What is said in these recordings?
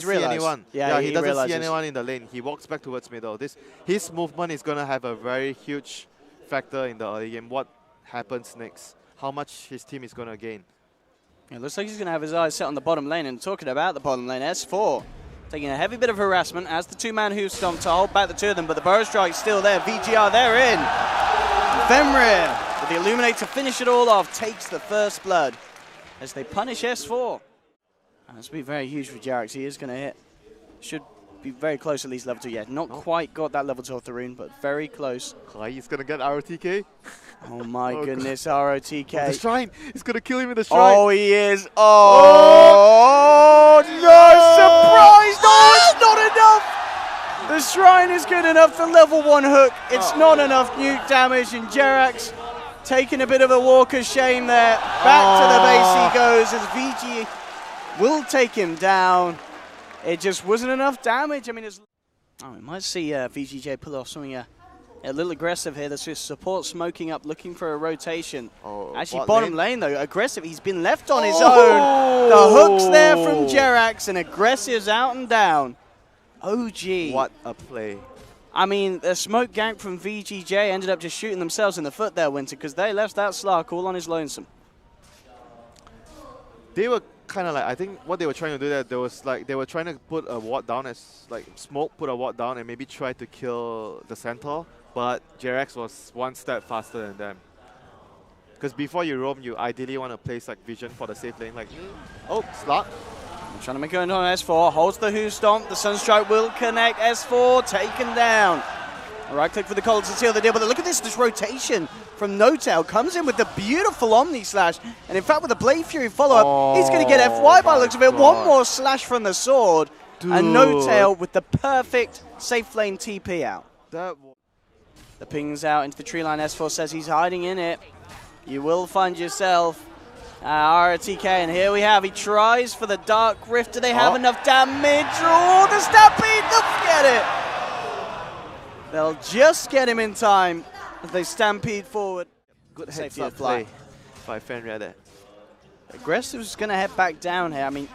See anyone. Yeah, he doesn't realizes. see anyone in the lane. He walks back towards middle. His movement is gonna have a very huge factor in the early game. What happens next? How much his team is gonna gain? It looks like he's gonna have his eyes set on the bottom lane. And talking about the bottom lane, S4 taking a heavy bit of harassment as the two-man hoof stomp to hold back the two of them, but the burrow strike's still there. VGR, they're in. Fenrir with the Illuminate to finish it all off, takes the first blood as they punish S4. That's going to be very huge for JerAx. He is going to hit. Should be very close at least level 2. Yeah, not quite got that level 2 off the rune, but very close. He's going to get rOtk. Oh my goodness, rOtk. The shrine. He's going to kill him with the shrine. Oh, he is. Oh, no, surprise. No, it's not enough. The shrine is good enough for level 1 hook. It's not enough nuke damage, and JerAx taking a bit of a walk of shame there. Back to the base he goes as VG will take him down. It just wasn't enough damage. I mean, we might see VG.J pull off something a little aggressive here. There's just support smoking up, looking for a rotation. Actually, bottom lane, though, Agressif. He's been left on his own. The hook's there from JerAx, and Aggressiv's out and down. OG. What a play. I mean, the smoke gank from VG.J ended up just shooting themselves in the foot there, Winter, because they left that Slark all on his lonesome. They were kind of like, I think what they were trying to do there, they were trying to put a ward down as, like, smoke, put a ward down and maybe try to kill the centaur, but JerAx was one step faster than them. Because before you roam, you ideally want to place like vision for the safe lane, like, oh, Slark. Trying to make it on S4, holds the Who Stomp, the Sunstrike will connect, S4 taken down. Right click for the Cold to seal the deal, but look at this rotation from N0tail, comes in with the beautiful Omni Slash, and in fact with the Blade Fury follow-up, he's going to get FY by the looks of it. One more slash from the sword, and N0tail with the perfect safe lane TP out. The ping's out into the tree line, S4 says he's hiding in it. You will find yourself rOtk, and here we have, he tries for the Dark Rift. Do they have enough damage? Oh, the Stampede, they'll get it. They'll just get him in time as they stampede forward. Good heads-up play by Fenrir there. Aggressiv's going to head back down here. I mean,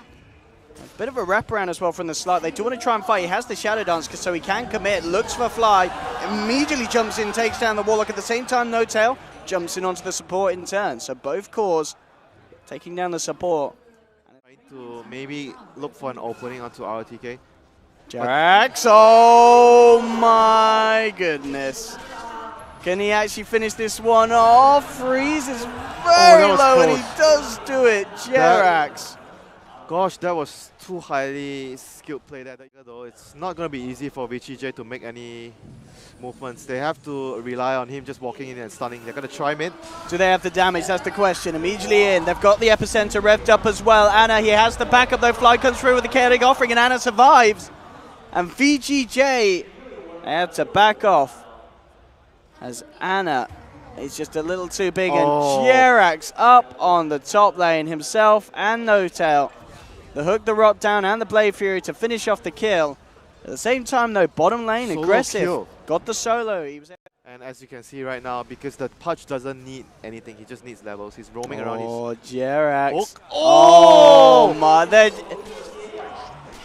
a bit of a wraparound as well from the Slark. They do want to try and fight. He has the Shadow Dance so he can commit. Looks for Fly. Immediately jumps in, takes down the Warlock. At the same time, N0tail jumps in onto the support in turn. So both cores taking down the support. Trying to maybe look for an opening onto rOtk. JerAx, oh my goodness. Can he actually finish this one off? Freeze is very low and he does do it. JerAx. Gosh, that was too highly skilled play there. Though it's not going to be easy for Vici.J to make any movements. They have to rely on him just walking in and stunning. They're going to try mid. Do they have the damage? That's the question. Immediately in. They've got the epicenter revved up as well. Anna, he has the backup though. Fly comes through with the chaotic offering and Anna survives. And VG.J, they have to back off as Anna is just a little too big. And JerAx up on the top lane himself and N0tail. The hook, the rot down, and the Blade Fury to finish off the kill. At the same time, though, bottom lane, Agressif got the solo. And as you can see right now, because the Pudge doesn't need anything, he just needs levels. He's roaming around his... JerAx. Oh my...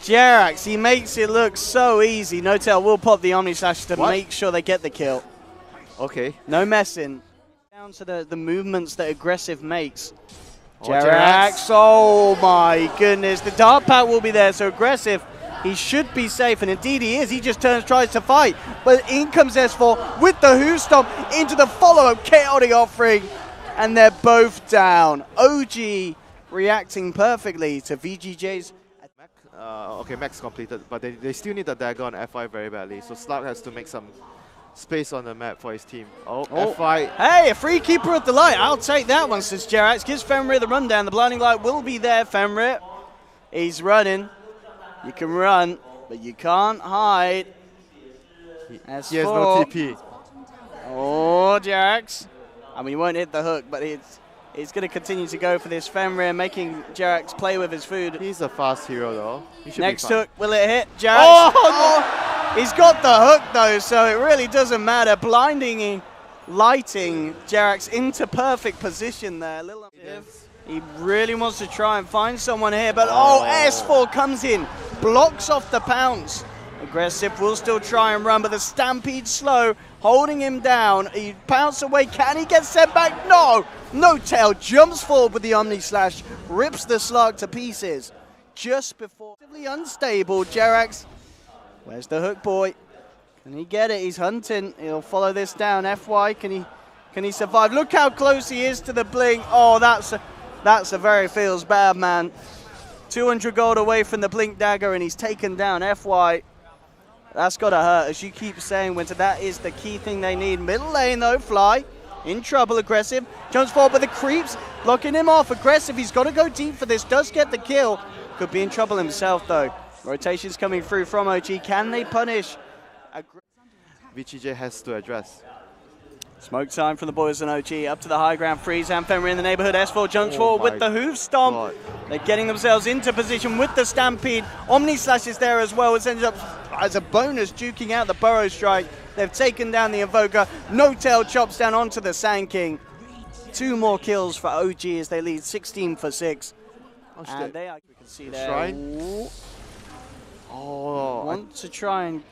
JerAx, he makes it look so easy. N0tail will pop the Omni Slash to make sure they get the kill. Okay. No messing. Down to the movements that Agressif makes. JerAx, oh my goodness. The Dart Pack will be there, so Agressif, he should be safe, and indeed he is. He just tries to fight, but in comes S4 with the Who Stomp into the follow-up chaotic offering, and they're both down. OG reacting perfectly to VG.J's. Okay, max completed, but they still need the dagger on FI very badly, so Slark has to make some space on the map for his team. FI. Hey, a free Keeper of the Light. I'll take that one, says JerAx. Gives Fenrir the rundown. The Blinding Light will be there, Fenrir. He's running. You can run, but you can't hide. He has no TP. Oh, JerAx. I mean, he won't hit the hook, but it's going to continue to go for this. Fenrir making JerAx play with his food. He's a fast hero, though. Next hook, will it hit? JerAx. He's got the hook, though, so it really doesn't matter. Blinding, lighting JerAx into perfect position there. He really wants to try and find someone here, but S4 comes in blocks off the pounce. Agressif will still try and run, but the Stampede slow, holding him down. He pounces away. Can he get sent back? No! No-Tail jumps forward with the Omni Slash, rips the slug to pieces. Just before, unstable, JerAx. Where's the hook boy? Can he get it? He's hunting. He'll follow this down. FY, can he survive? Look how close he is to the blink. Oh, that's a very feels bad, man. 200 gold away from the blink dagger, and he's taken down. FY. That's got to hurt, as you keep saying, Winter. That is the key thing they need. Middle lane, though, Fly in trouble. Agressif jumps forward, but the creeps blocking him off. Agressif, he's got to go deep for this. Does get the kill. Could be in trouble himself, though. Rotations coming through from OG. Can they punish? VG.J has to address. Smoke time for the boys on OG. Up to the high ground. Freeze and Fenrir in the neighborhood. S4 jumps forward with the hoof stomp. God. They're getting themselves into position with the Stampede. Omni Slash is there as well. It's ended up as a bonus, duking out the Burrow Strike. They've taken down the Invoker. No-Tail chops down onto the Sand King. 2 more kills for OG as they lead 16 for 6. Oh, and they are, we can see there. Shrine. Oh, want to try and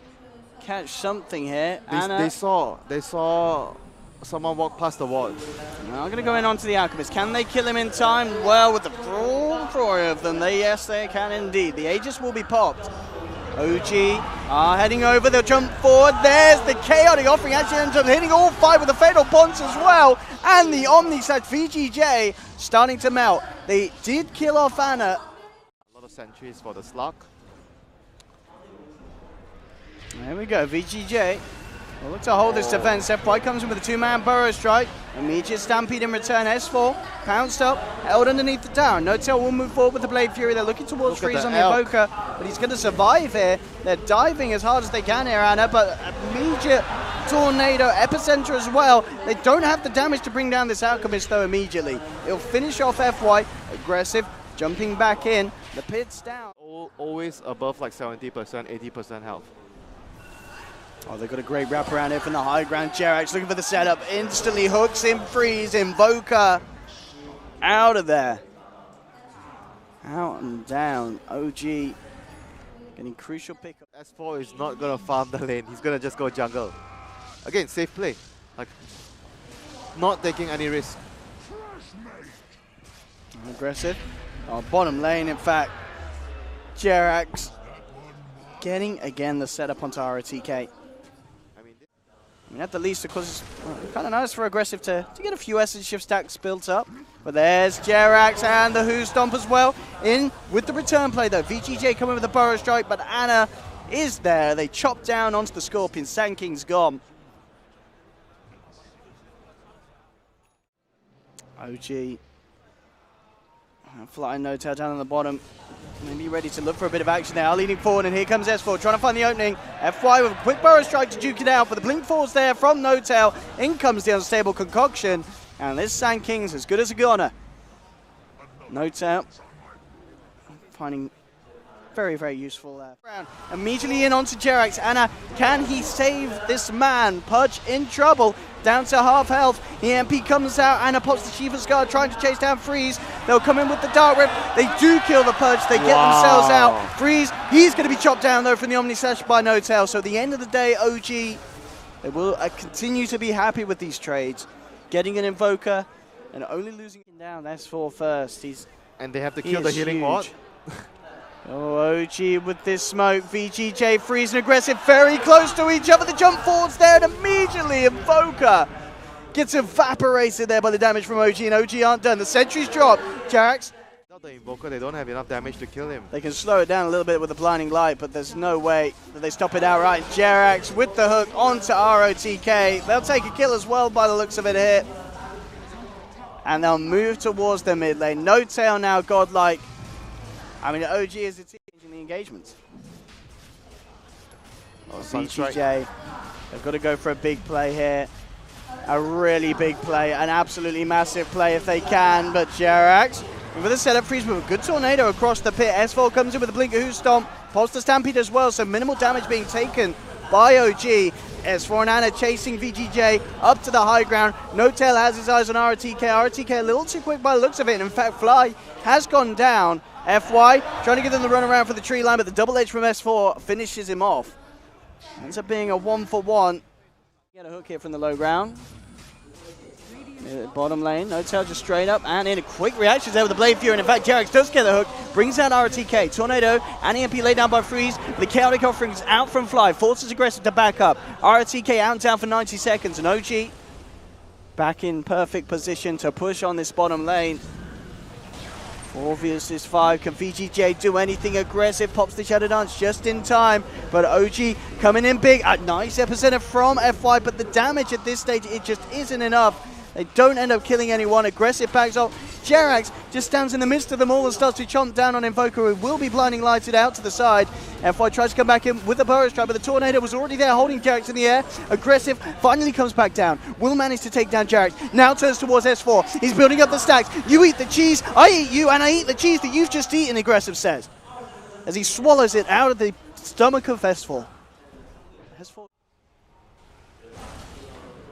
catch something here. They saw someone walk past the wall. I'm going to go in onto the Alchemist. Can they kill him in time? Well, with the full 4 of them, yes, they can indeed. The Aegis will be popped. OG are heading over. They'll jump forward. There's the Chaotic offering. Actually ends up hitting all 5 with the Fatal Ponce as well. And the Omni Slash VG.J starting to melt. They did kill off Ana. A lot of sentries for the slug. There we go, VG.J. Well, look to hold this defense. FY comes in with a 2-man Burrow Strike. Immediate Stampede in return. S4 pounced up, held underneath the tower. No-Tail will move forward with the Blade Fury. They're looking towards Freeze on the Invoker, but he's going to survive here. They're diving as hard as they can here, Ana, but immediate Tornado, Epicenter as well. They don't have the damage to bring down this Alchemist, though, immediately. It'll finish off FY. Agressif jumping back in. The pit's down. Always above like 70%, 80% health. Oh, they've got a great wrap around here from the high ground. JerAx looking for the setup. Instantly hooks in Freeze. Invoker out of there. Out and down. OG getting crucial pickup. S4 is not going to farm the lane. He's going to just go jungle. Again, safe play. Like, not taking any risk. Aggressive. Oh, bottom lane, in fact. JerAx getting, again, the setup onto rOtk. I mean, at the least, of course, it's kind of nice for Agressif to get a few Essence Shift stacks built up. But there's JerAx and the Who Stomp as well. In with the return play, though. VG.J coming with the Burrow Strike, but Ana is there. They chop down onto the Scorpion. Sand King's gone. OG. Flying No-Tail down on the bottom. Maybe ready to look for a bit of action now. Leaning forward, and here comes S4 trying to find the opening. FY with a quick Burrow Strike to duke it out, but the blink falls there from No-Tail. In comes the Unstable Concoction, and this Sand King's as good as a goner. No-Tail finding very, very useful there. Immediately in onto JerAx. Ana, can he save this man? Pudge in trouble, down to half health. EMP comes out, Ana pops the Shiva's Guard, trying to chase down Freeze. They'll come in with the Dark Rip. They do kill the Pudge, they get themselves out. Freeze, he's going to be chopped down though from the Omni Slash by No-Tail. So at the end of the day, OG, they will continue to be happy with these trades. Getting an Invoker and only losing him down. That's for first. And they have to kill the healing ward. Oh, OG with this smoke. VG.J, Freeze and Agressif very close to each other. The jump forwards there, and immediately Invoker gets evaporated there by the damage from OG, and OG aren't done. The sentries drop. JerAx. Without the Invoker, they don't have enough damage to kill him. They can slow it down a little bit with the blinding light, but there's no way that they stop it outright. JerAx with the hook onto rOtk. They'll take a kill as well by the looks of it here. And they'll move towards the mid lane. No-Tail now godlike. I mean, OG is a team in the engagements. Oh, VG.J, they've got to go for a big play here. A really big play, an absolutely massive play if they can, but JerAx with a setup Freeze with a good tornado across the pit. S4 comes in with a Blinker Who Stomp, pops the Stampede as well, so minimal damage being taken by OG. S4 and Ana chasing VG.J up to the high ground. No-Tail has his eyes on rOtk. rOtk a little too quick by the looks of it. In fact, Fly has gone down. FY trying to get them the run around for the tree line, but the double edge from S4 finishes him off. Ends up being a 1-for-1. Get a hook here from the low ground. Bottom lane, N0tail just straight up and in. A quick reaction there with the Blade Fury, and in fact JerAx does get the hook, brings out rOtk. Tornado and EMP laid down by Freeze. The chaotic offerings out from Fly, forces Agressif to back up. rOtk out and down for 90 seconds, and OG back in perfect position to push on this bottom lane. 4 vs 5, can VG.J do anything? Agressif pops the Shadow Dance just in time, but OG coming in big. A nice epicenter from FY, but the damage at this stage, it just isn't enough. They don't end up killing anyone. Agressif backs off. JerAx just stands in the midst of them all and starts to chomp down on Invoker, who will be blinding lighted out to the side. FY tries to come back in with the Burrow Strike, but the Tornado was already there holding JerAx in the air. Agressif finally comes back down. Will manage to take down JerAx. Now turns towards S4. He's building up the stacks. You eat the cheese, I eat you, and I eat the cheese that you've just eaten, Agressif says, as he swallows it out of the stomach of S4. S4.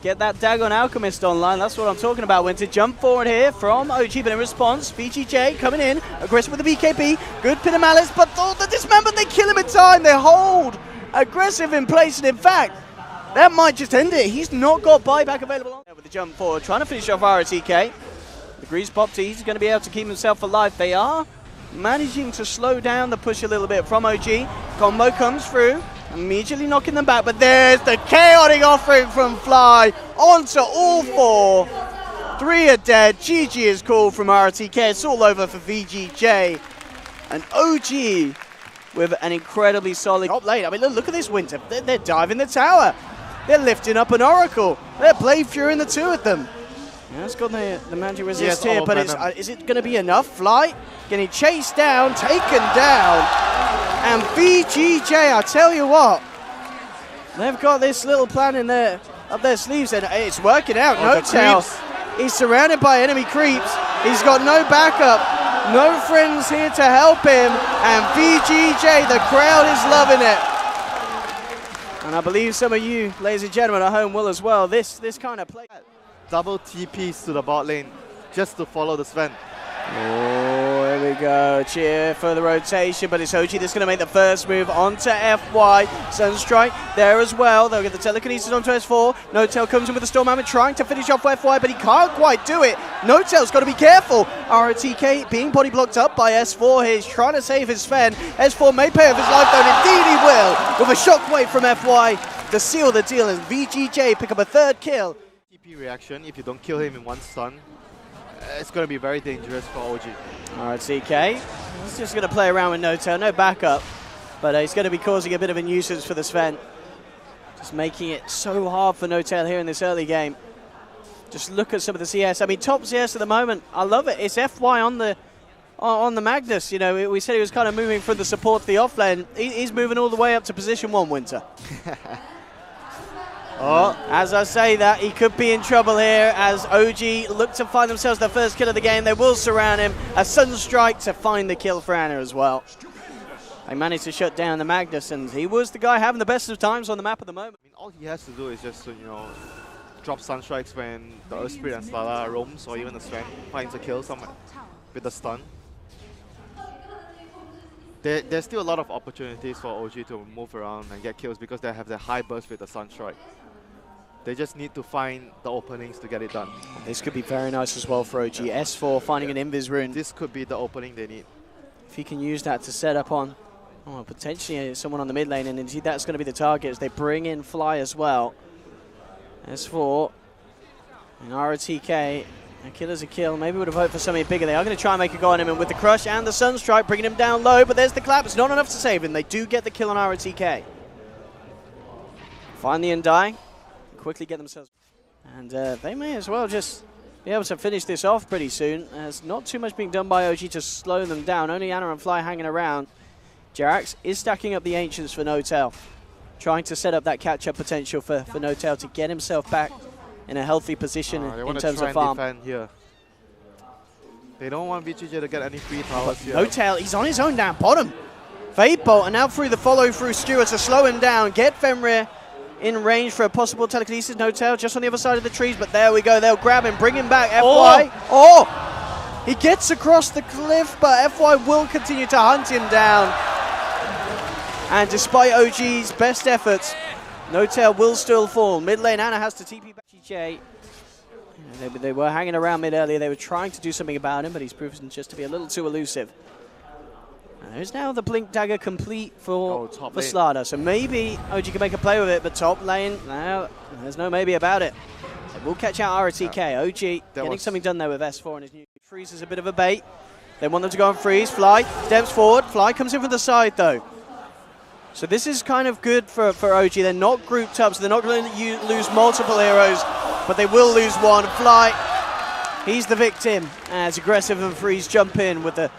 Get that Dagon Alchemist online, that's what I'm talking about. Went to jump forward here from OG, but in response, VG.J coming in, Agressif with the BKB, good pin of Malice, but the dismembered, they kill him in time, they hold Agressif in place, and in fact, that might just end it. He's not got buyback available on with the jump forward, trying to finish off rOtk. The Grease popped, he's going to be able to keep himself alive. They are managing to slow down the push a little bit from OG. Combo comes through, immediately knocking them back, but there's the chaotic offering from Fly onto all 4. 3 are dead. GG is called from rOtk. It's all over for VG.J. And OG with an incredibly solid top lane. I mean, look at this Winter. They're diving the tower. They're lifting up an Oracle. They're Blade Fury in the 2 of them. Yeah, it's got the magic resist here, but is it going to be enough? Fly getting chased down, taken down. And VG.J, I tell you what, they've got this little plan in there up their sleeves, and it's working out. N0tail, he's surrounded by enemy creeps. He's got no backup, no friends here to help him, and VG.J, the crowd is loving it. And I believe some of you, ladies and gentlemen, at home will as well. This kind of play. Double TPs to the bot lane just to follow the Sven. Oh, here we go. Cheer for the rotation, but it's OG that's going to make the first move onto FY. Sunstrike there as well. They'll get the telekinesis onto S4. N0tail comes in with the Storm Hammer, trying to finish off FY, but he can't quite do it. N0tail's got to be careful. rOtk being body blocked up by S4 here. He's trying to save his Sven. S4 may pay off his life, though, and indeed he will, with a shockwave from FY to seal the deal, and VG.J pick up a 3rd kill. TP reaction, if you don't kill him in one stun, it's going to be very dangerous for OG. rOtk, he's just going to play around with N0tail, no backup, but he's going to be causing a bit of a nuisance for the Sven. Just making it so hard for N0tail here in this early game. Just look at some of the CS. I mean, top CS at the moment, I love it. It's FY on the Magnus. You know, we said he was kind of moving from the support to the offlane. He's moving all the way up to position 1, Winter. Oh, as I say that, he could be in trouble here as OG look to find themselves their first kill of the game. They will surround him. A Sunstrike to find the kill for Anna as well. They managed to shut down the Magnus, and he was the guy having the best of times on the map at the moment. I mean, all he has to do is just to, drop Sunstrikes when the Earth Spirit and Starladder roams, or even the Sven finds a kill somewhere with the stun. There's still a lot of opportunities for OG to move around and get kills because they have the high burst with the Sunstrike. They just need to find the openings to get it done. This could be very nice as well for OG. S4 finding an Invis rune. This could be the opening they need. If he can use that to set up on potentially someone on the mid lane, and indeed that's going to be the target as they bring in Fly as well. S4 and rOtk. A killer's a kill. Maybe would have hoped for something bigger. They are going to try and make a go on him, and with the crush and the Sunstrike bringing him down low, but there's the clap. It's not enough to save him. They do get the kill on rOtk. Find the Undying. Quickly get themselves, and they may as well just be able to finish this off pretty soon. There's not too much being done by OG to slow them down. Only Anna and Fly hanging around. JerAx is stacking up the Ancients for N0tail, trying to set up that catch-up potential for N0tail to get himself back in a healthy position in terms of farm. Defend here. They don't want VG.J to get any free towers here. N0tail, he's on his own down bottom. Fade Bolt, and now through the follow-through Stewart to slow him down, get Fenrir in range for a possible telekinesis. N0tail just on the other side of the trees, but there we go. They'll grab him, bring him back. FY. Oh! He gets across the cliff, but FY will continue to hunt him down. And despite OG's best efforts, NoTail will still fall. Mid lane, Anna has to TP back. VG.J. They were hanging around mid earlier. They were trying to do something about him, but he's proven just to be a little too elusive. And there's now the Blink Dagger complete for Starladder. So maybe OG can make a play with it, but top lane, no, there's no maybe about it. They will catch out rOtk. OG getting something done there with S4 and his new freeze is a bit of a bait. They want them to go and freeze. Fly steps forward. Fly comes in from the side though. So this is kind of good for OG. They're not grouped up, so they're not going to lose multiple heroes, but they will lose one. Fly, he's the victim as Agressif and Freeze jump in with the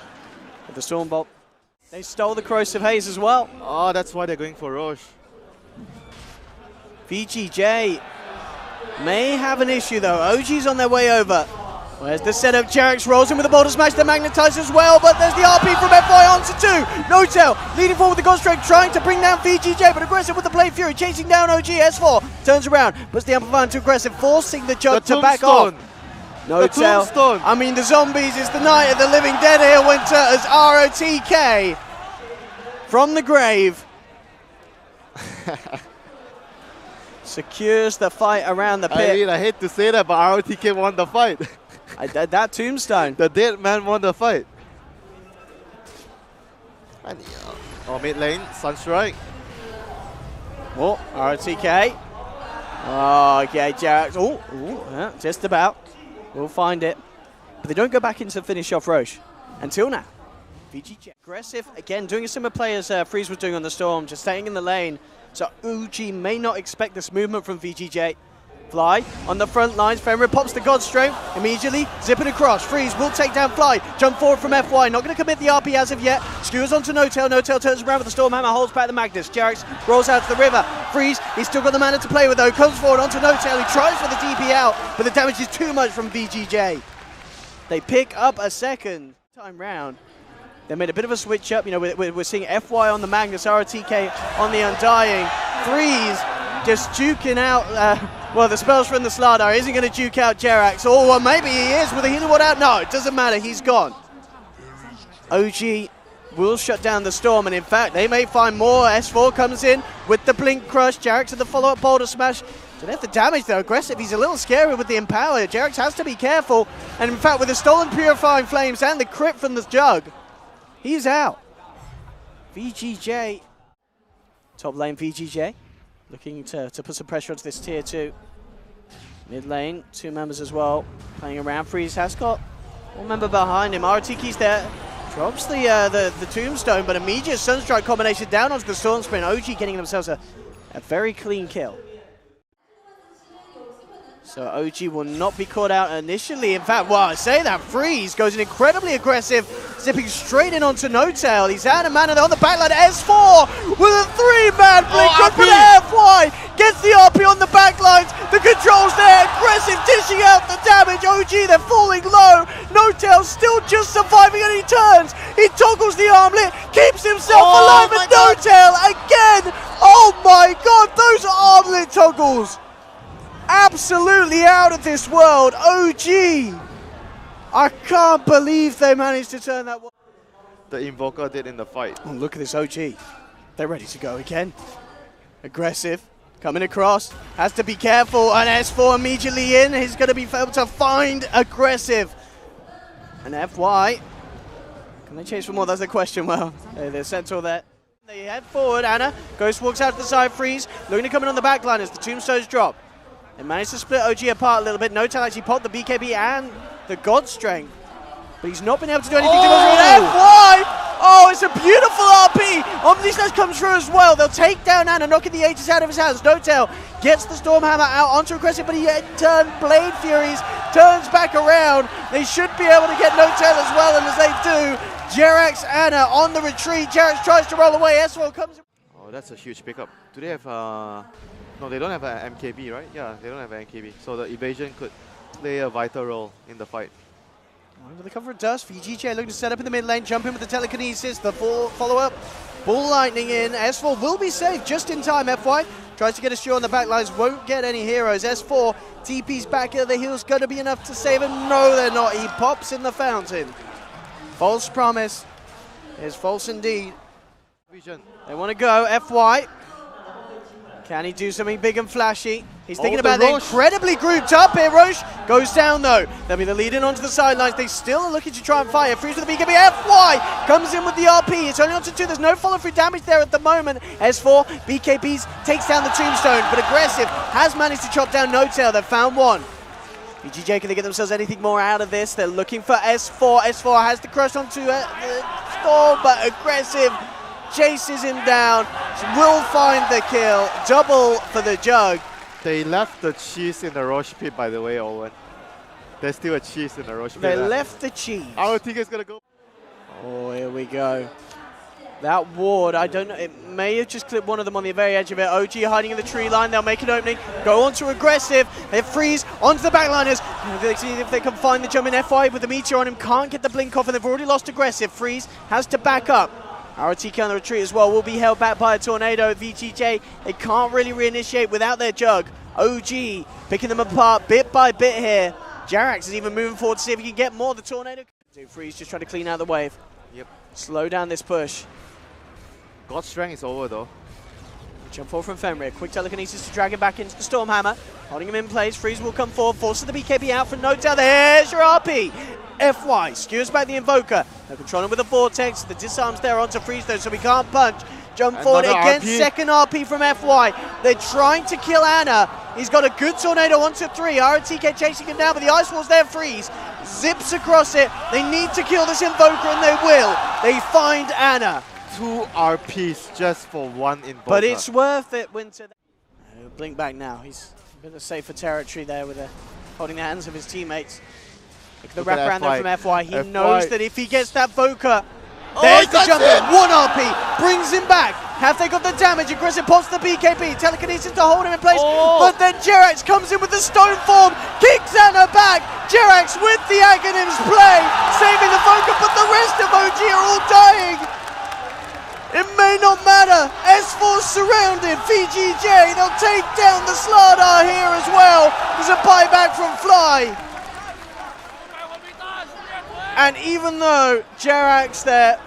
Stormbolt. They stole the Corrosive Haze as well. Oh, that's why they're going for Roche. VG.J may have an issue though. OG's on their way over. Where's the setup? JerAx rolls in with a boulder smash, they magnetize as well, but there's the RP from FY onto 2. NoTail leading forward with the God Strength, trying to bring down VG.J, but Agressif with the Blade Fury, chasing down OG. S4 turns around, puts the Amplifier into Agressif, forcing the Jug to back off. NoTail, I mean the zombies, is the Night of the Living Dead here, Winter, as rOtk from the grave secures the fight around the pit. I mean, I hate to say that, but rOtk won the fight. That tombstone. The dead man won the fight. Oh, mid lane, Sunstrike. Oh, rOtk. Oh, okay, JerAx. Oh, yeah, just about. We'll find it. But they don't go back into finish off Roche until now. VG.J. Agressif, again, doing a similar play as Freeze was doing on the Storm, just staying in the lane. So OG may not expect this movement from VG.J. Fly on the front lines. Fenrir pops the God Strength. Immediately zipping across. Freeze will take down Fly. Jump forward from FY. Not going to commit the RP as of yet. Skewers onto NoTail. NoTail turns around with the Stormhammer. Holds back the Magnus. JerAx rolls out to the river. Freeze, he's still got the mana to play with though. Comes forward onto NoTail. He tries for the DP out, but the damage is too much from VG.J. They pick up a second time round. They made a bit of a switch up. You know, we're seeing FY on the Magnus, rOtk on the Undying. Freeze just juking out. Well, the spells from the Starladder isn't going to juke out JerAx. Oh, well, maybe he is with a healing ward out. No, it doesn't matter. He's gone. OG will shut down the Storm, and in fact, they may find more. S4 comes in with the Blink Crush. JerAx with the follow-up Boulder Smash. So they have the damage though. Agressif, he's a little scary with the Empower. JerAx has to be careful. And in fact, with the stolen Purifying Flames and the crit from the Jug, he's out. VG.J. Top lane VG.J. Looking to put some pressure onto this tier 2. Mid lane, 2 members as well. Playing around. Freeze has got one member behind him. rOtk's there. Drops the Tombstone, but immediate Sunstrike combination down onto the Storm Sprint. OG getting themselves a very clean kill. So OG will not be caught out initially. In fact, well, I say that, Freeze goes in incredibly aggressive, zipping straight in onto NoTail. He's out of mana on the backline. S4 with a 3-man blink. But FY gets the RP on the backlines. The controls there. Agressif dishing out the damage. OG, they're falling low. NoTail still just surviving, and he turns. He toggles the armlet, keeps himself alive, and NoTail again. Oh my god, those armlet toggles. Absolutely out of this world. OG, I can't believe they managed to turn that one. The Invoker did in the fight. Oh, look at this OG. They're ready to go again. Agressif coming across. Has to be careful. And S4 immediately in. He's going to be able to find Agressif. And FY, can they chase for more? That's the question. Well, they're Centaur there. They head forward. Anna, Ghost walks out to the side. Freeze looking to come in on the back line as the Tombstones drop. They managed to split OG apart a little bit. NoTail actually popped the BKB and the God Strength. But he's not been able to do anything to FY! Oh, it's a beautiful RP! Omnislash comes through as well. They'll take down Anna, knocking the Aegis out of his hands. NoTail gets the Stormhammer out onto Agressif, but he turned Blade Furies, turns back around. They should be able to get NoTail as well, and as they do, JerAx, Anna on the retreat. JerAx tries to roll away. S4 comes in. Oh, that's a huge pickup. Do they have no, they don't have an MKB, right? Yeah, they don't have an MKB. So the evasion could play a vital role in the fight. Under the cover of dust, VG.J looking to set up in the mid lane, jump in with the telekinesis, the follow-up, Bull Lightning in. S4 will be safe just in time, FY. Tries to get a steal on the back lines, won't get any heroes. S4, TP's back at the heels, going to be enough to save him. No, they're not. He pops in the fountain. False promise is false indeed. They want to go, FY. Can he do something big and flashy? He's thinking about it. Incredibly grouped up here. Roche goes down though. They'll be the lead in onto the sidelines. They still are looking to try and fire. Freeze with the BKB. FY comes in with the RP. It's only on to 2. There's no follow-through damage there at the moment. S4, BKBs takes down the tombstone, but Agressif has managed to chop down No-Tail. They've found one. VG.J, can they get themselves anything more out of this? They're looking for S4. S4 has the crush onto the store, but Agressif chases him down. Will find the kill. Double for the Jug. They left the cheese in the Roche pit, by the way, Owen. There's still a cheese in the Roche pit. They left the cheese. rOtk is going to go. Oh, here we go. That ward, I don't know, it may have just clipped one of them on the very edge of it. OG hiding in the tree line, they'll make an opening, go on to Agressif, they freeze onto the backliners. Let's see if they can find the jump in FY with the meteor on him, can't get the blink off, and they've already lost Agressif. Freeze has to back up. rOtk on the retreat as well, will be held back by a tornado. VG.J, they can't really reinitiate without their Jug. OG picking them apart bit by bit here. JerAx is even moving forward to see if he can get more. The tornado. Freeze just trying to clean out the wave. Yep. Slow down this push. God's strength is over though. Jump forward from Fenrir. Quick telekinesis to drag him back into the Stormhammer. Holding him in place. Freeze will come forward. Forces the BKB out for No-Tail. There's your RP. FY skewers back the Invoker. They're controlling with the Vortex. The disarm's there onto Freeze though, so we can't punch. Jump forward against second RP from FY. They're trying to kill Ana. He's got a good tornado onto 3. rOtk chasing him down, but the Ice Wall's there. Freeze zips across it. They need to kill this Invoker, and they will. They find Ana. 2 RPs just for 1 Invoker. But it's worth it, Winter. Blink back now. He's a bit of safer territory there with holding the hands of his teammates. Look at the wraparound there from FY. He knows that if he gets that Voker, there's the jump in. 1 RP brings him back. Have they got the damage? Agressif pops the BKB. Telekinesis to hold him in place. But then JerAx comes in with the stone form. Kicks Ana back. JerAx with the Aghanims play. Saving the Voker, but the rest of OG are all dying. It may not matter. S4 surrounded. VG.J, they'll take down the Starladder here as well. There's a buyback from Fly. And even though JerAx there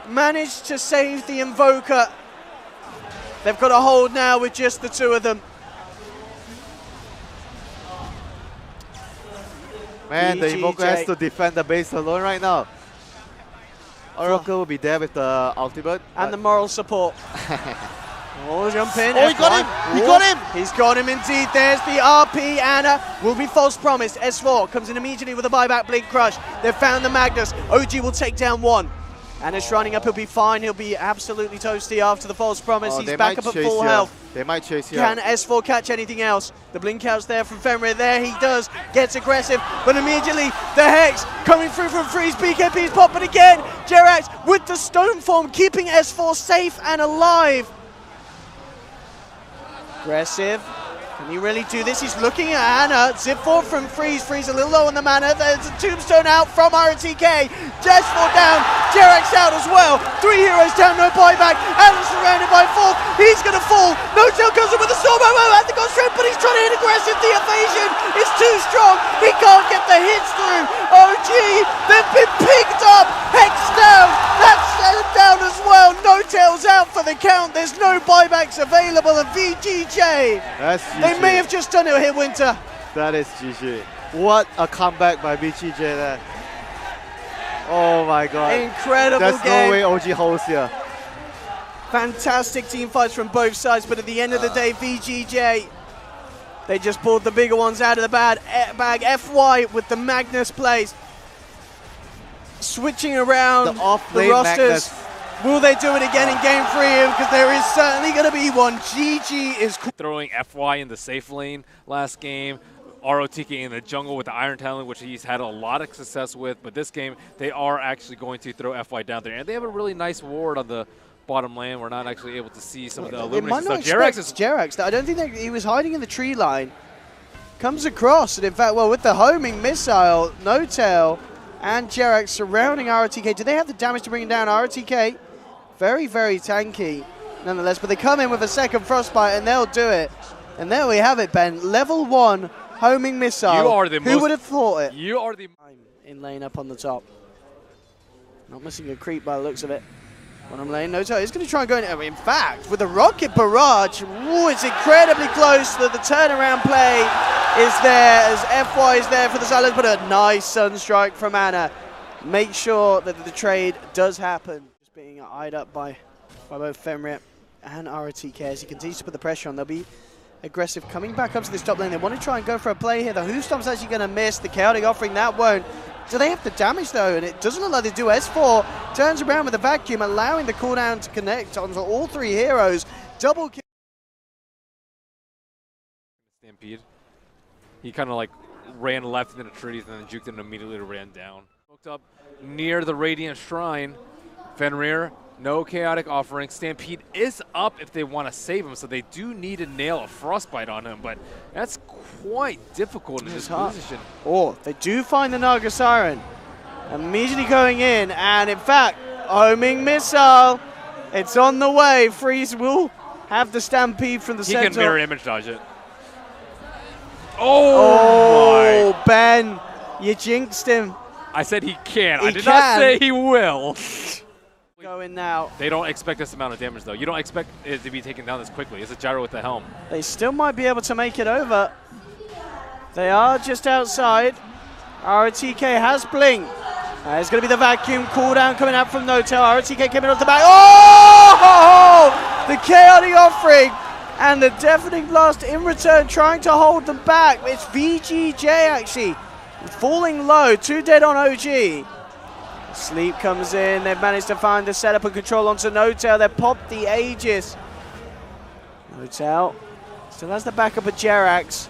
managed to save the Invoker, they've got a hold now with just the 2 of them. Man, the Invoker has to defend the base alone right now. Oracle will be there with the ultimate. And the moral support. Oh, jump in. Oh, he got him! He got him! He's got him indeed. There's the RP. Ana will be false promised. S4 comes in immediately with a buyback blink crush. They've found the Magnus. OG will take down 1. Ana's running up. He'll be fine. He'll be absolutely toasty after the false promise. He's back up at full health. They might chase you. Can S4 catch anything else? The blink out's there from Fenrir. There he does. Gets Agressif, but immediately the Hex coming through from Freeze. BKB's popping again. JerAx with the stone form, keeping S4 safe and alive. Agressif. Can he really do this? He's looking at Ana. Zip forward from Freeze. Freeze a little low on the mana. There's a tombstone out from rOtk. S4 down. JerAx out as well. 3 heroes down, no buyback. Ana surrounded by 4. He's going to fall. No-Tail comes in with a storm. Has to go straight, but he's trying to hit Agressif. The evasion is too strong. He can't get the hits through. OG, they've been picked up. Hex down. That's down as well. No-Tail's out for the count. There's no buybacks available. And VG.J. They may have just done it here, Winter. That is GG. What a comeback by VG.J there. Oh my god. Incredible There's game. no way OG holds here. Fantastic team fights from both sides, but at the end of the day, VG.J, they just pulled the bigger ones out of the bag. FY with the Magnus plays. Switching around the rosters. Magnus. Will they do it again in Game 3? Because there is certainly going to be one. GG is throwing FY in the safe lane last game. rOtk in the jungle with the Iron Talent, which he's had a lot of success with. But this game, they are actually going to throw FY down there. And they have a really nice ward on the bottom lane. We're not actually able to see some of the illumination stuff. JerAx, I don't think that he was hiding in the tree line. Comes across, and in fact, well, with the homing missile, No-Tail and JerAx surrounding rOtk. Do they have the damage to bring him down? rOtk, very, very tanky. nonetheless, but they come in with a second Frostbite and they'll do it. And there we have it, Ben. Level 1 homing missile. You are the Who would have thought it? You are the In lane up on the top. Not missing a creep by the looks of it. Bottom lane, Noto is going to try and go in. In fact, with the rocket barrage, ooh, it's incredibly close. The turnaround play is there as FY is there for the silence, but a nice Sunstrike from Anna. Make sure that the trade does happen. Just being eyed up by both Fenrir and rOtk as he continues to put the pressure on. They'll be aggressive coming back up to this top lane. They want to try and go for a play here. The Whostomp's actually going to miss. The Chaotic Offering, that won't. Do they have the damage though? And it doesn't look like they do. S4 turns around with a vacuum, allowing the cooldown to connect onto all 3 heroes. Double kill. Stampede. He kind of like ran left into the trees and then juked and immediately ran down. Hooked up near the Radiant Shrine. Fenrir, no Chaotic Offering. Stampede is up if they want to save him, so they do need to nail a Frostbite on him, but that's quite difficult in this position. Oh, they do find the Naga Siren. Immediately going in, and in fact, homing missile. It's on the way. Freeze will have the Stampede from the center. He can mirror image dodge it. Oh my. Ben, you jinxed him. I said he can. I did can. not say he will. Going now. They don't expect this amount of damage, though. You don't expect it to be taken down this quickly. It's a gyro with the helm. They still might be able to make it over. They are just outside. rOtk has Blink. It's going to be the vacuum cooldown coming out from Notel. rOtk coming off the back. Oh! The Chaotic Offering and the Deafening Blast in return, trying to hold them back. It's VG.J actually falling low. 2 dead on OG. Sleep comes in. They've managed to find the setup and control onto Notel. They've popped the Aegis. Notel still has the backup of JerAx.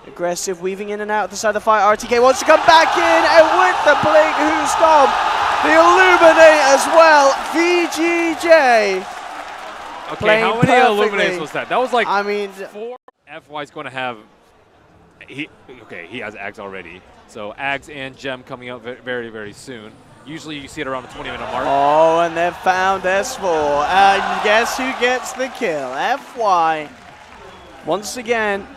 Aggressive, weaving in and out of the side of the fight. rOtk wants to come back in, and with the Blink Whoostomp, the Illuminate as well. VG.J. Okay, how many Illuminates was that? That was like, I mean, 4. FY's going to have, he has Ags already. So Ags and Gem coming out very, very soon. Usually you see it around the 20-minute mark. Oh, and they've found S4. And guess who gets the kill? FY. Once again.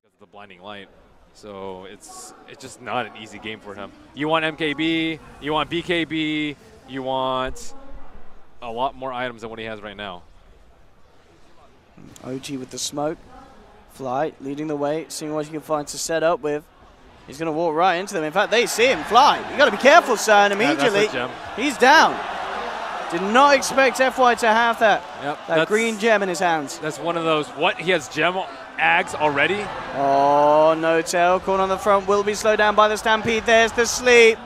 Because of the blinding light. So it's just not an easy game for him. You want MKB, you want BKB, you want a lot more items than what he has right now. OG with the smoke. Fly leading the way, seeing what he can find to set up with. He's going to walk right into them. In fact, they see him fly. You got to be careful, sir. And immediately, he's down. Did not expect FY to have that. Yep, that green gem in his hands. That's one of those. What? He has gem Ags already? Oh, Notel caught on the front. Will be slowed down by the Stampede. There's the sleep.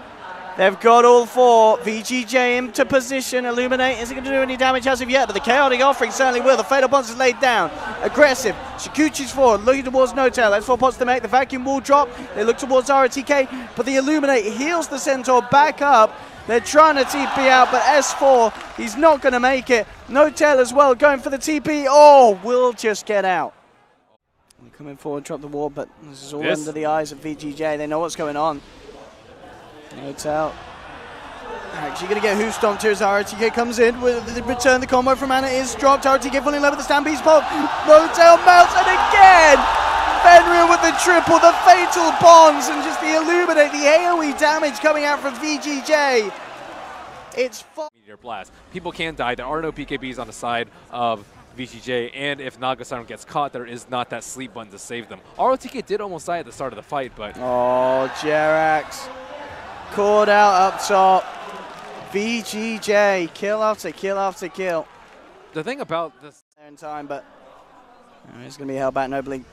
They've got all 4. VG.J into position. Illuminate isn't going to do any damage as of yet, but the Chaotic Offering certainly will. The Fatal Bonds is laid down. Aggressive. Shikuchi's forward, looking towards Notel. That's 4 pots to make. The vacuum will drop. They look towards rOtk, but the Illuminate heals the Centaur back up. They're trying to TP out, but S4, he's not going to make it. Notel as well, going for the TP. Oh, will just get out. Coming forward, drop the wall, but this is all under the eyes of VG.J. They know what's going on. Notel. Actually going to get Whostomped here as rOtk comes in. With the return, the combo from Anna is dropped. rOtk falling in love with the Stampede's pop. Notel melts, and again! Fenrir with the triple, the Fatal Bonds, and just the Illuminate, the AoE damage coming out from VG.J. It's Meteor Blast. People can die. There are no PKBs on the side of VG.J, and if Naga Siren gets caught, there is not that sleep button to save them. rOtk did almost die at the start of the fight, but... Oh, JerAx. Caught out up top. VG.J, kill after kill after kill. The thing about this... In time, but he's going to be held back. No Blink.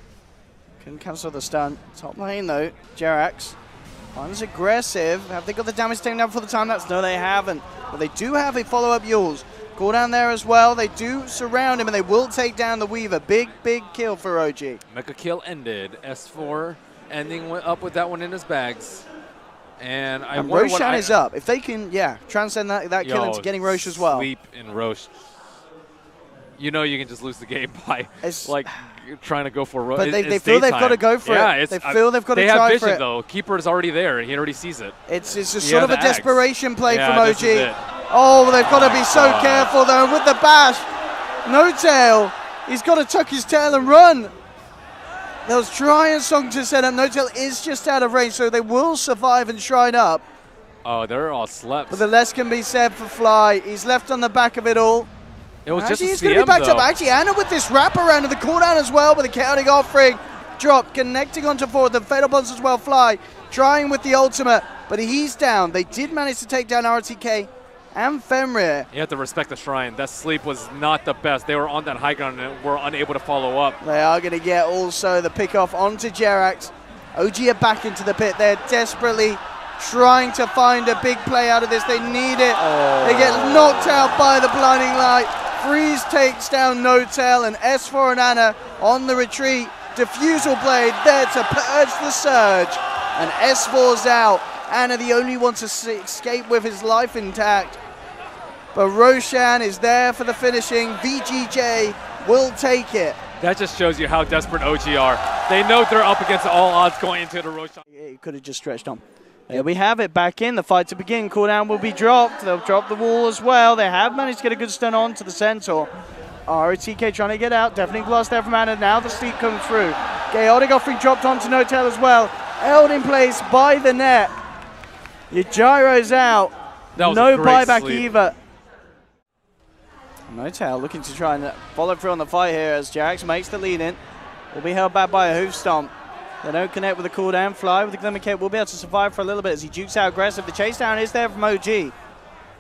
Couldn't cancel the stun. Top lane, though. JerAx. One's aggressive. Have they got the damage taken down for the time? No, they haven't. But they do have a follow-up Yules. Call down there as well. They do surround him, and they will take down the Weaver. Big, big kill for OG. Mecha kill ended. S4 ending up with that one in his bags. And Roshan is up. If they can, transcend that kill into getting Roche as well. Sleep in Roche. You know you can just lose the game by like trying to go for Roche. But they feel they've got to go for it. They feel they've got to try for it. They have vision though. Keeper is already there. He already sees it. It's a sort of a desperation play from OG. Oh, they've got to be so careful though with the bash. No tail. He's got to tuck his tail and run. They'll try and song to set up. No tail is just out of range, so they will survive and shrine up. Oh, they're all slept. But the less can be said for Fly. He's left on the back of it all. It was actually, just he's going to be backed up. Actually, Anna with this wraparound of the cooldown as well, with a chaotic offering. Drop, connecting onto forward. The Fatal Bonds as well. Fly trying with the ultimate, but he's down. They did manage to take down rOtk and Fenrir. You have to respect the Shrine. That sleep was not the best. They were on that high ground and were unable to follow up. They are going to get also the pick off onto JerAx. OG are back into the pit. They're desperately trying to find a big play out of this. They need it. They get knocked out by the blinding light. Freeze takes down No Tail, and S4 and Anna on the retreat. Diffusal Blade there to purge the surge. And S4's out. Anna the only one to escape with his life intact. But Roshan is there for the finishing. VG.J will take it. That just shows you how desperate OG are. They know they're up against all odds going into the Roshan. It could have just stretched on. There we have it, back in, the fight to begin. Cooldown will be dropped. They'll drop the wall as well. They have managed to get a good stun on to the Centaur. rOtk trying to get out. Definitely glass there from Anna. Now the sleep comes through. Chaotic offering dropped onto No Tail as well. Held in place by the net. Your gyro's out. That was no a great buyback sleep. either. No Tail looking to try and follow through on the fight here as JerAx makes the lead in. Will be held back by a hoof stomp. They don't connect with the cooldown. Fly with the Glimmer Cape will be able to survive for a little bit as he jukes out Aggressif. The chase down is there from OG.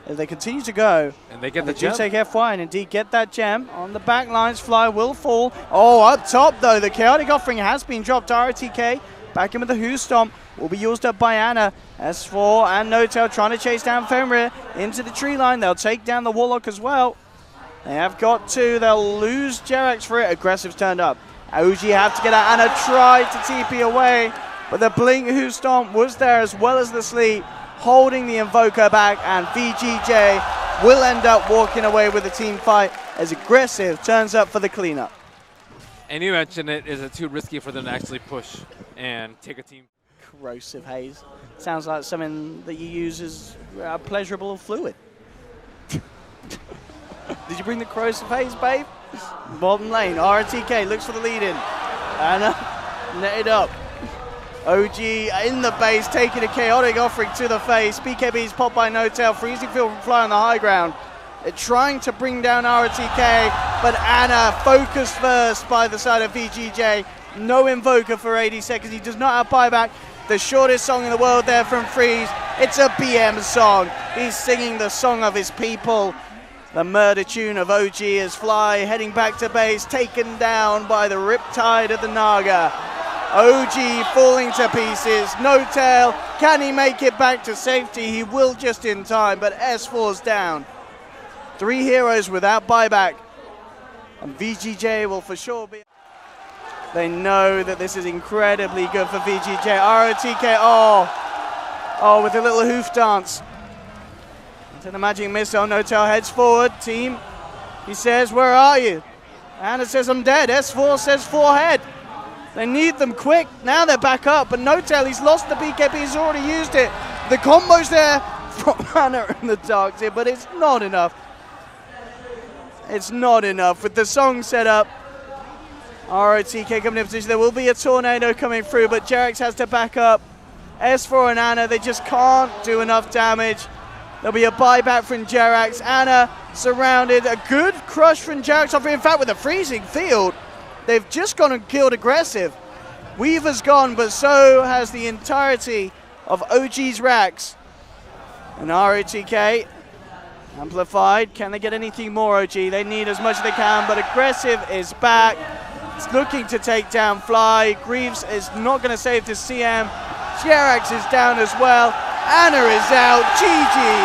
As they continue to go. And they get the the gem. take FY and indeed get that gem. On the back lines, Fly will fall. Oh, up top though, the Chaotic Offering has been dropped. rOtk back in with the hoof stomp. Will be used up by Anna. S4 and No Tail trying to chase down Fenrir into the tree line. They'll take down the Warlock as well. They have got to. They'll lose JerAx for it. Aggressiv's turned up. OG have to get out. Anna tried to TP away, but the Blink Hoof Stomp was there as well as the sleep, holding the Invoker back, and VG.J will end up walking away with the team fight as Agressif turns up for the cleanup. And you mentioned it, is it too risky for them to actually push and take a team? Corrosive haze. Sounds like something that you use as a pleasurable fluid. Did you bring the corrosive haze, babe? Bottom lane, rOtk looks for the lead in. Anna netted up. OG in the base, taking a chaotic offering to the face. BKB's popped by No Tail, freezing field from Fly on the high ground. They're trying to bring down rOtk, but Anna focused first by the side of VG.J. No Invoker for 80 seconds. He does not have buyback. The shortest song in the world there from Freeze. It's a BM song. He's singing the song of his people. The murder tune of OG as Fly heading back to base, taken down by the Riptide of the Naga. OG falling to pieces. No Tail, can he make it back to safety? He will just in time, but S4's down. 3 heroes without buyback. And VG.J will for sure be... They know that this is incredibly good for VG.J. rOtk, oh, with a little hoof dance. Into the magic missile, No Tail heads forward. Team, he says, where are you? Anna says, I'm dead. S4 says, forehead. They need them quick. Now they're back up, but No Tail, he's lost the BKB, he's already used it. The combo's there from Anna in the dark here, but it's not enough. It's not enough with the song set up. rOtk coming in position. There will be a tornado coming through, but JerAx has to back up. S4 and Anna, they just can't do enough damage. There'll be a buyback from JerAx. Anna surrounded. A good crush from JerAx. In fact, with a freezing field, they've just gone and killed Agressif. Weaver's gone, but so has the entirety of OG's racks. And rOtk amplified. Can they get anything more, OG? They need as much as they can, but Agressif is back. It's looking to take down Fly. Greaves is not going to save the CM. JerAx is down as well. Anna is out. GG.